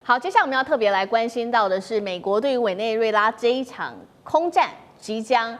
好，接下來我們要特別來關心到的是，美國對於委內瑞拉這一場空戰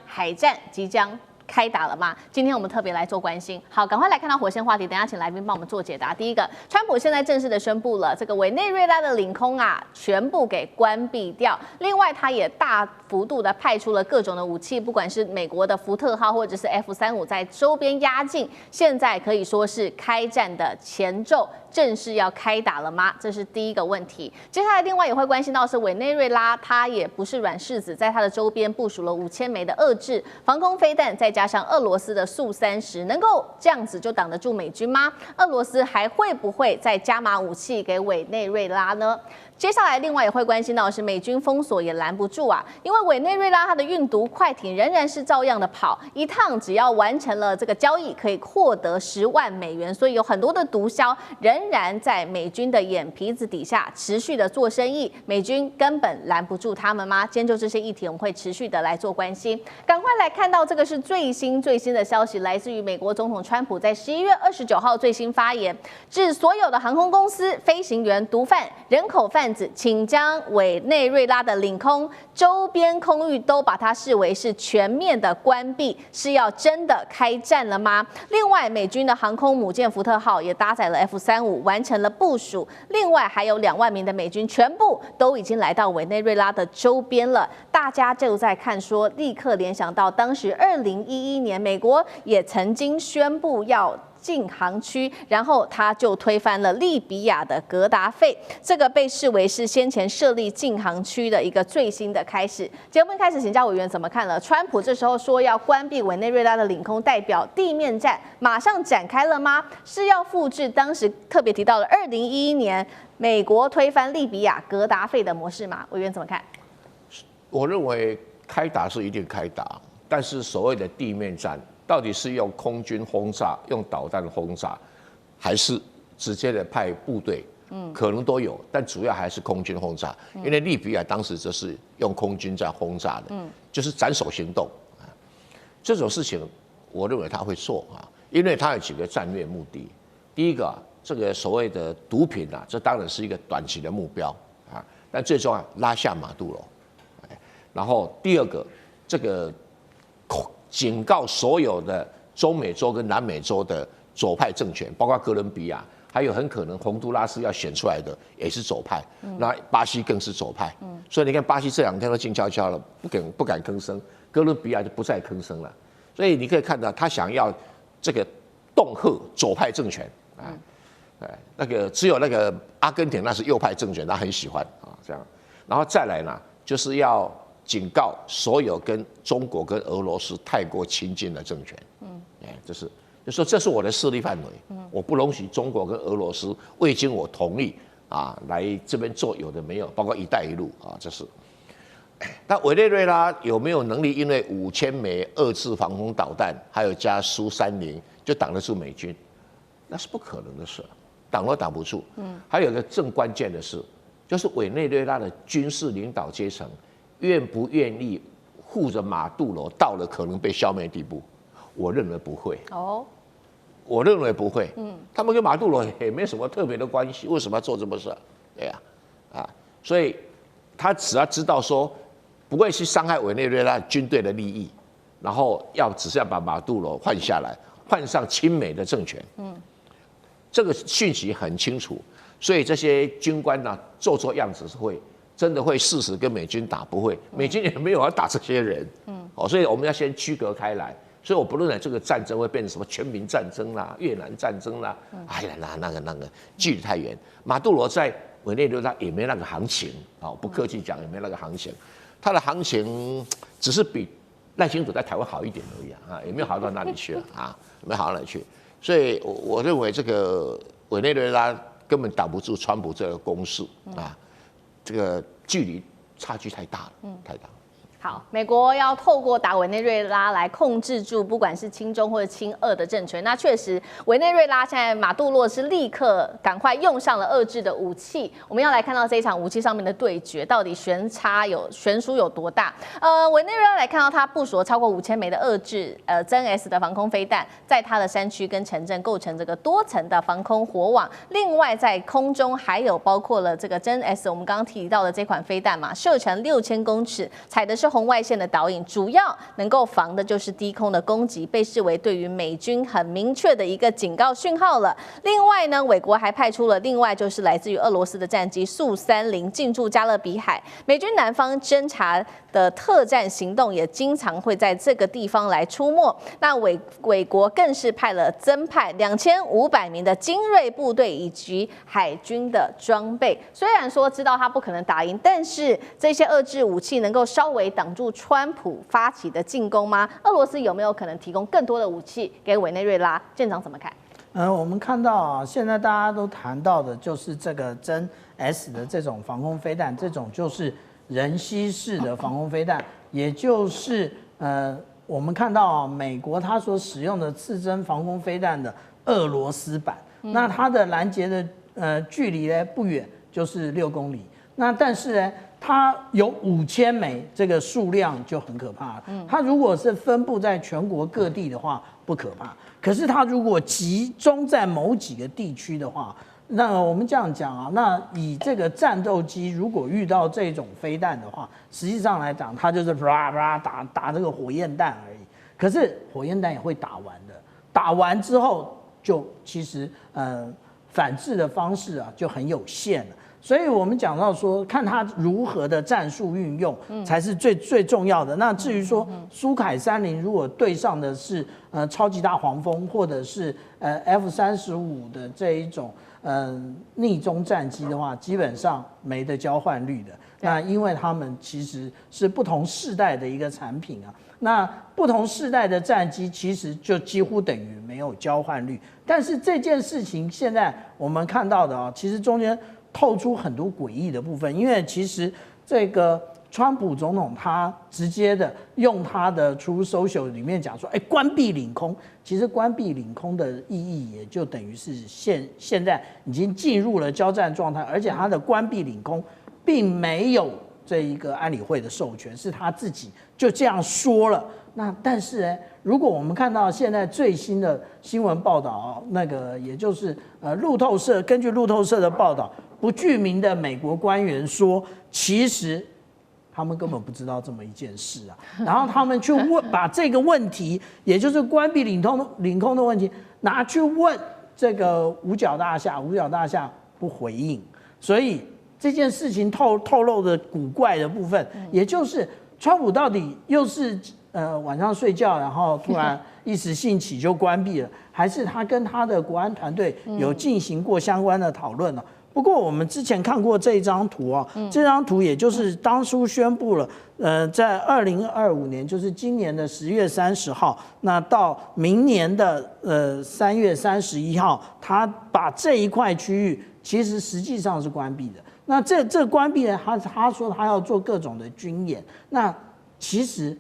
海戰即將開打了嗎？今天我們特別來做關心。好，趕快來看到火線話題，等一下請來賓幫我們做解答。第一個，川普現在正式的宣布了，這個委內瑞拉的領空啊，全部給關閉掉。另外，他也大幅度的派出了各種的武器，不管是美國的福特號或者是 F-35在周邊壓境。現在可以說是開戰的前奏，正式要開打了嗎？這是第一個問題。接下來，另外也會關心到是委內瑞拉，它也不是軟柿子，在它的周邊部署了5000枚的遏制防空飛彈，再加上俄羅斯的蘇30，能夠這樣子就擋得住美軍嗎？俄羅斯還會不會再加碼武器給委內瑞拉呢？接下來，另外也會關心到的是美軍封鎖也攔不住啊，因為委內瑞拉它的運毒快艇仍然是照樣的跑，一趟只要完成了這個交易，可以獲得10萬美元，所以有很多的毒梟仍然在美軍的眼皮子底下持續的做生意，美軍根本攔不住他們嗎？今天就這些議題，我們會持續的來做關心。趕快來看到這個是最新的消息，來自於美國總統川普在11月29號最新發言，致所有的航空公司、飛行員、毒販、人口販子，請將委內瑞拉的領空周邊空域都把它視為是全面的關閉，是要真的開戰了嗎？另外，美軍的航空母艦福特號也搭載了 F-35，完成了部署。另外，還有2萬名的美軍全部都已經來到委內瑞拉的周邊了。大家就在看說，立刻聯想到當時2011年，美國也曾經宣布要禁航區，然後他就推翻了利比亞的格達費，這個被視為是先前設立禁航區的一個最新的開始。節目一開始，請教委員怎麼看了？川普這時候說要關閉委內瑞拉的領空，代表地面戰馬上展開了嗎？是要複製當時特別提到了2011年美國推翻利比亞格達費的模式嗎？委員怎麼看？我認為開打是一定開打，但是所謂的地面戰，到底是用空軍轟炸、用導彈轟炸，還是直接的派部隊？可能都有，但主要還是空軍轟炸。因為利比亞當時就是用空軍在轟炸的，就是斬首行動。這種事情，我認為他會做啊，因為他有幾個戰略目的。第一個，這個所謂的毒品啊，這當然是一個短期的目標啊，但最終拉下馬杜羅。然後第二個，這個警告所有的中美洲跟南美洲的左派政權，包括哥倫比亞，還有很可能洪都拉斯要選出來的也是左派，那巴西更是左派，所以你看巴西這2天都靜悄悄了，不敢吭聲，哥倫比亞就不再吭聲了，所以你可以看到他想要這個恫嚇左派政權啊，那個只有那個阿根廷那是右派政權，他很喜歡啊這樣，然後再來呢就是要警告所有跟中國跟俄羅斯太過親近的政權，就是說這是我的勢力範圍，我不容許中國跟俄羅斯未經我同意啊來這邊做有的沒有，包括“一帶一路”啊，這是。那委內瑞拉有沒有能力？因為5000枚遏制防空導彈，還有加蘇30，就擋得住美軍？那是不可能的事，擋都擋不住。還有一個更關鍵的是，就是委內瑞拉的軍事領導階層。願不願意護着馬杜羅到了可能被消滅的地步？我認為不會。我認為不會。他們跟馬杜羅也沒什麼特別的關係，為什麼要做這麼事？對呀，所以他只要知道說不會去傷害委內瑞拉軍隊的利益，然後只是要把馬杜羅換下來，換上親美的政權。這個訊息很清楚，所以這些軍官呢，做樣子是會。真的會誓死跟美軍打？不會，美軍也沒有要打這些人。所以我們要先區隔開來。所以我不認為這個戰爭會變成什麼全民戰爭啦、越南戰爭啦。哎呀，那個距離太遠。馬杜羅在委內瑞拉也沒那個行情，不客氣講也沒那個行情。他的行情只是比賴清德在台灣好一點而已啊，也沒有好到哪裡去啊，沒好到哪裡去。所以我認為這個委內瑞拉根本擋不住川普這個攻勢啊。這個距離差距太大了，太大了。好，美國要透過打委內瑞拉來控制住不管是親中或者親俄的政權。那確實，委內瑞拉現在馬杜羅是立刻趕快用上了遏制的武器。我們要來看到這一場武器上面的對決，到底悬殊有多大？委內瑞拉來看到它部署了超過5000枚的遏制真 S 的防空飛彈，在它的山區跟城鎮構成這個多層的防空火網。另外，在空中還有包括了這個真 S， 我們剛剛提到的這款飛彈嘛，射程6000公尺，採的是紅外線的導引，主要能夠防的就是低空的攻擊，被視為對於美軍很明確的一個警告訊號了。另外呢，美國還派出了另外就是來自於俄羅斯的戰機蘇30進駐加勒比海，美軍南方偵察的特戰行動也經常會在這個地方來出沒。那美國更是增派2500名的精銳部隊以及海軍的裝備。雖然說知道他不可能打贏，但是這些遏制武器能夠稍微擋住川普發起的進攻嗎？俄羅斯有沒有可能提供更多的武器給委內瑞拉？艦長怎麼看？我們看到啊，現在大家都談到的就是這個真 S 的這種防空飛彈，這種就是人吸式的防空飛彈，也就是我們看到啊，美國它所使用的刺針防空飛彈的俄羅斯版，那它的攔截的距離呢不遠，就是6公里。那但是呢，它有5000枚，這個數量就很可怕了。它如果是分布在全國各地的話，不可怕。可是它如果集中在某幾個地區的話，那我們這樣講啊，那以這個戰鬥機如果遇到這種飛彈的話，實際上來講，它就是啪啪打這個火焰彈而已。可是火焰彈也會打完的，打完之後就其實反制的方式啊就很有限了。所以我們講到說，看他如何的戰術運用才是最重要的。那至於說蘇凱30如果對上的是超級大黃蜂或者是F-35的這一種逆中戰機的話，基本上沒得交換率的。那因為他們其實是不同世代的一個產品啊。那不同世代的戰機其實就幾乎等於沒有交換率。但是這件事情現在我們看到的啊，其實中間透出很多詭異的部分，因為其實這個川普總統他直接的用他的 Truth Social 裡面講說，關閉領空，其實關閉領空的意義也就等於是現在已經進入了交戰狀態，而且他的關閉領空並沒有這一個安理會的授權，是他自己就這樣說了。那但是呢，如果我們看到現在最新的新聞報道，那個也就是路透社根據路透社的報道，不具名的美國官員說，其實他們根本不知道這麼一件事啊。然後他們去把這個問題，也就是關閉領空的問題，拿去問這個五角大廈，五角大廈不回應。所以這件事情透露的古怪的部分，也就是川普到底又是晚上睡覺，然後突然一時興起就關閉了，還是他跟他的國安團隊有進行過相關的討論呢？不過我們之前看過這張圖啊，這張圖也就是當初宣布了，在2025年，就是今年的10月30號，那到明年的3月31號，他把這一塊區域其實實際上是關閉的。那這關閉呢，他說他要做各種的軍演。那其實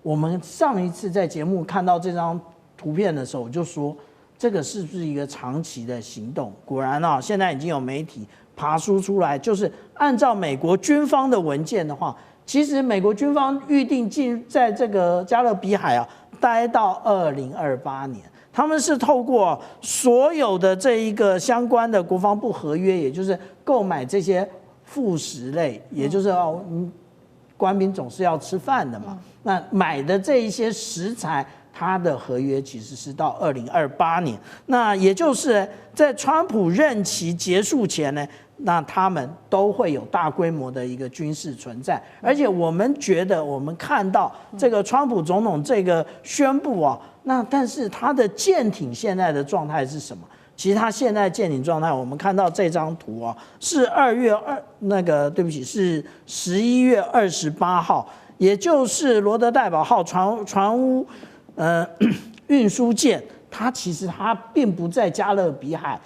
我們上一次在節目看到這張圖片的時候，我就說這個是不是一個長期的行動？果然啊，現在已經有媒體爬梳出來，就是按照美國軍方的文件的話，其實美國軍方預定在這個加勒比海啊待到2028年。他們是透過所有的這一個相關的國防部合約，也就是購買這些副食類，也就是官兵總是要吃飯的嘛。那買的這一些食材，它的合約其實是到2028年。那也就是在川普任期結束前呢，那他們都會有大規模的一個軍事存在。而且我們覺得，我們看到這個川普總統這個宣布啊，那但是他的艦艇現在的狀態是什麼？其實他現在艦艇狀態，我們看到這張圖啊，是是11月28號，也就是羅德代堡號船塢運輸艦，它其實它並不在加勒比海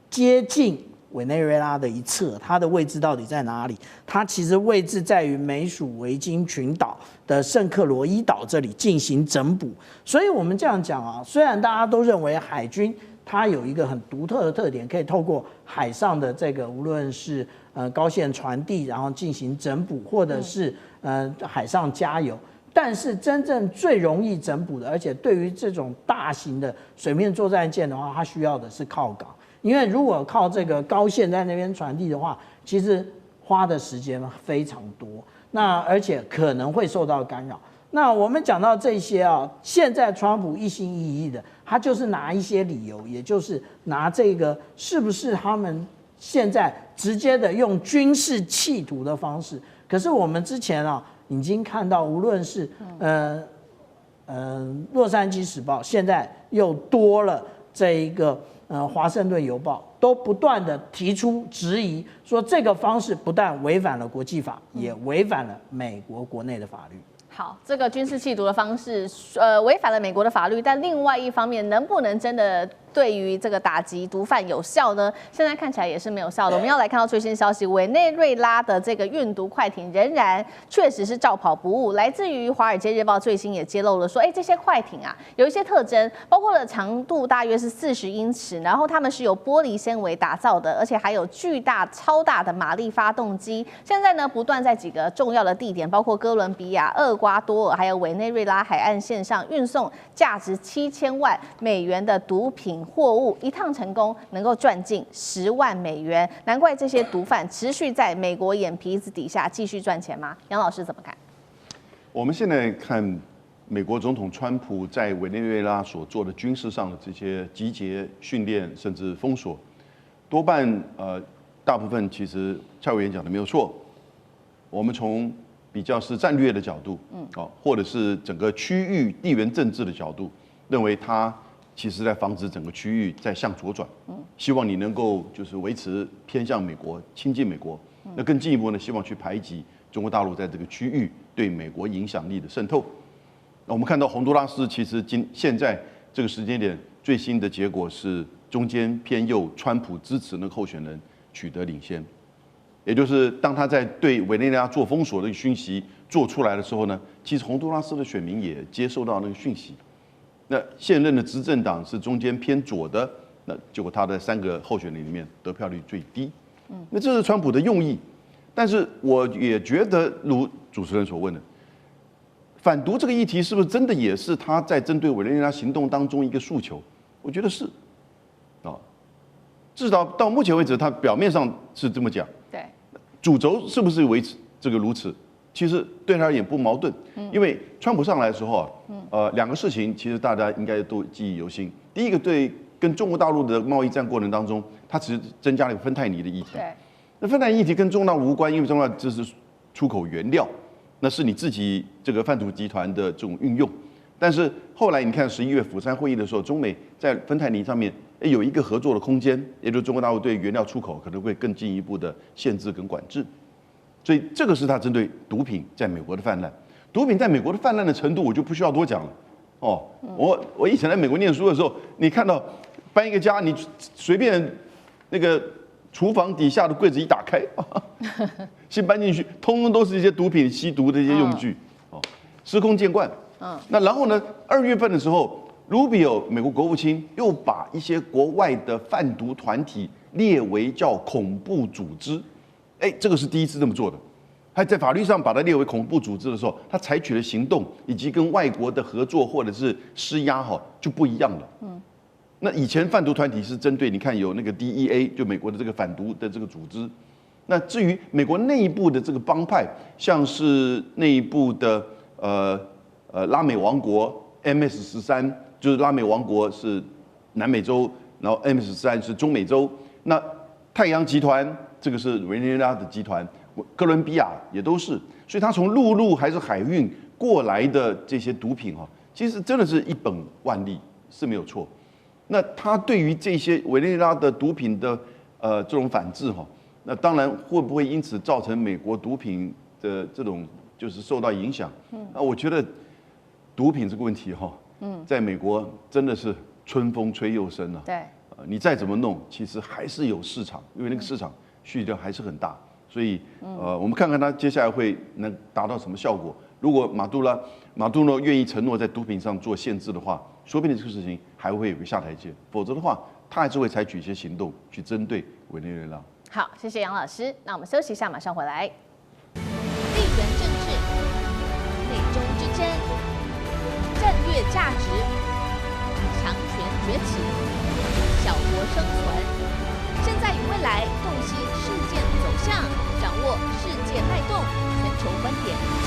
接近委內瑞拉的一側，它的位置到底在哪裡？它其實位置在於美屬維京群島的聖克羅伊島這裡進行整補。所以我們這樣講啊，雖然大家都認為海軍它有一個很獨特的特點，可以透過海上的這個無論是高線傳遞，然後進行整補，或者是海上加油。但是真正最容易整補的，而且對於這種大型的水面作戰艦的話，它需要的是靠港，因為如果靠這個高線在那邊傳遞的話，其實花的時間非常多，那而且可能會受到干擾。那我們講到這些啊，現在川普一心一意的，他就是拿一些理由，也就是拿這個是不是他們現在直接的用軍事企圖的方式。可是我們之前啊已經看到，無論是洛杉磯時報，現在又多了這一個華盛頓郵報，都不斷的提出質疑，說這個方式不但違反了國際法，也違反了美國國內的法律。好，這個軍事企圖的方式，違反了美國的法律，但另外一方面，能不能真的对於這個打擊毒販有效呢？現在看起來也是沒有效的。我們要來看到最新消息，委內瑞拉的這個運毒快艇仍然確實是照跑不誤。來自於《華爾街日報》最新也揭露了說，這些快艇啊有一些特徵，包括了長度大約是40英尺，然後它們是由玻璃纖維打造的，而且還有巨大超大的馬力發動機。現在呢，不斷在幾個重要的地點，包括哥倫比亞、厄瓜多爾還有委內瑞拉海岸線上運送價值7000萬美元的毒品貨物，一趟成功能夠賺進10萬美元，難怪這些毒販持續在美國眼皮子底下繼續賺錢嗎？楊老師怎麼看？我們現在看美國總統川普在委內瑞拉所做的軍事上的這些集結、訓練，甚至封鎖，多半大部分其實蔡委員講的沒有錯。我們從比較是戰略的角度，或者是整個區域地緣政治的角度，認為他其實在防止整個區域在向左轉，希望你能夠就是維持偏向美國、親近美國。那更進一步呢，希望去排擠中國大陸在這個區域對美國影響力的滲透。那我們看到洪都拉斯其實現在這個時間點最新的結果是中間偏右川普支持那個候選人取得領先。也就是當他在对委內瑞拉做封鎖的訊息做出來的時候呢，其實洪都拉斯的選民也接收到那個訊息。那現任的執政黨是中間偏左的，那結果他的3個候選人裡面得票率最低。那這是川普的用意。但是我也覺得，如主持人所問的，反毒這個議題是不是真的也是他在針對委內瑞拉行動當中一個訴求？我覺得是，至少到目前為止，他表面上是這麼講。對。主軸是不是維持這個如此？其實對他而言不矛盾，因為川普上來的時候啊，2個事情其實大家應該都記憶猶新。第一個，對跟中國大陸的貿易戰過程當中，他其實增加了一個芬太尼的議題。對。那芬太尼議題跟中國大陸無關，因為中國大陸這是出口原料，那是你自己這個販毒集團的這種運用。但是後來你看11月釜山會議的時候，中美在芬太尼上面有一個合作的空間，也就是中國大陸对原料出口可能會更進一步的限制跟管制。所以這個是他針對毒品在美國的泛濫。毒品在美國的泛濫的程度，我就不需要多講了。我以前在美國念書的時候，你看到搬一個家，你隨便那個廚房底下的櫃子一打開，新搬進去，通通都是一些毒品吸毒的一些用具，司空見慣。那然後呢，2月份的時候，Rubio 美國國務卿又把一些國外的販毒團體列為叫恐怖組織。這個是第一次這麼做的。他在法律上把它列為恐怖組織的時候，他採取的行動以及跟外國的合作或者是施壓就不一樣了。那以前販毒團體是針對你看有那個 DEA 就美國的這個反毒的這個組織。那至於美國內部的這個幫派，像是內部的拉美王國 MS-13，就是拉美王國是南美洲，然後 MS-13是中美洲。那太陽集團這個是委內瑞拉的集团，哥倫比亞也都是，所以他從陸路還是海運過來的這些毒品其實真的是一本萬利是沒有錯。那他對於這些委內瑞拉的毒品的這種反制那當然會不會因此造成美國毒品的這種就是受到影響？那我覺得毒品這個問題在美國真的是春風吹又生啊。對。你再怎麼弄，其實還是有市場，因為那個市场需求量還是很大。所以我們看看他接下來會能達到什麼效果。如果馬杜羅願意承諾在毒品上做限制的話，說不定這個事情還會有個下台階。否則的話，他還是會採取一些行動去針對委內瑞拉。好，謝謝楊老師。那我們休息一下，馬上回來。地缘政治、美中之爭、戰略價值、強權崛起、小國生存，現在與未來洞悉事件走向，掌握世界脈動，全球觀點。